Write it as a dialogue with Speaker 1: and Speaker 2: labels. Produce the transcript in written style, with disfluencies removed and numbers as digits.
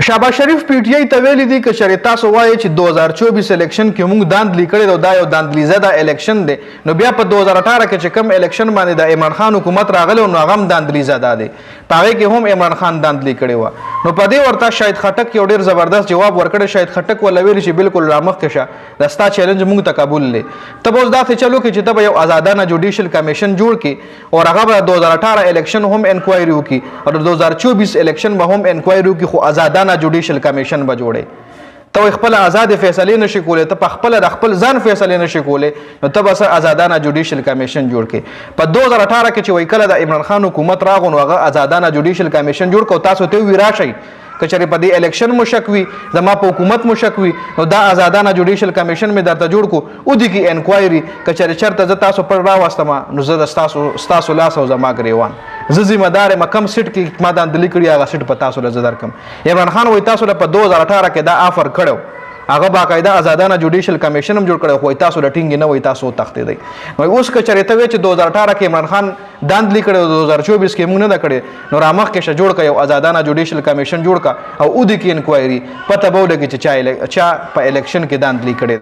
Speaker 1: شهباز شریف پی ټی آی ته ویلي دي که چېرې تاسو وایئ چې 2024 الیکشن کې موږ داندلي کړی دی او دا یو داندلي زده الیکشن دی نو بیا په 2018 کې چې کوم الیکشن باندې د عمران خان حکومت راغلی نو هغه هم داندلي زده دی په هغې کې هم عمران خان داندلي کړې وه نو په دې ورته شاهد خټک یو ډېر زبردست جواب ورکړی شاهد خټک وله ویلي چې بالکل رامخکې شه د ستا چیلنج موږ ته قبول دی ته به اوس داسې چلو کې چې ته به یو ازادانه جوډیشل کمیشن جوړ کړي او هغه به 2018 الیکشن هم انکوایري وکړي او د 2024 الیکشن به هم انکوایري وکړي خو ازادانه جوډیشل کمیشن به جوړي ته خپل آزاد فیصلې نشي کولای ته په خپل د خپل ځان فیصلې نشي کولای نو ته بس آزادانه جوډیشل کمیشن جوړ کړي په 2018 کې چې وای کله د عمران خان حکومت راغون هغه آزادانه جوډیشل کمیشن جوړ کو تاسو ته وی راشي کچری په دې الیکشن مشکوي زما په حکومت مشکوي نو دا آزادانه جوډیشل کمیشن می درته جوړ کو او دي کې انکوایري کچری چرته ز تاسو پر راوستم نو زه تاسو لاس او زما غریوان زه ذمہ دار ما کم سیټ کې ما داندلي کړی هغه سیټ په تاسو له زدر کم عمران خان وای تاسو له په 2018 کې دا آفر کړو هغه باقاعده آزادانه جوډیشل کمیشن هم جوړ کړی خو تاسو لټینګ نه وای تاسو تختې دی نو اوس که چریته وی چې 2018 کې عمران خان داندلي کړی 2024 کې موږ نه کړی نو رامخ کې ش جوړ کړی او آزادانه جوډیشل کمیشن جوړ کا او او دي کې انکوایري پته به ولګي چې چا په الیکشن کې داندلي کړی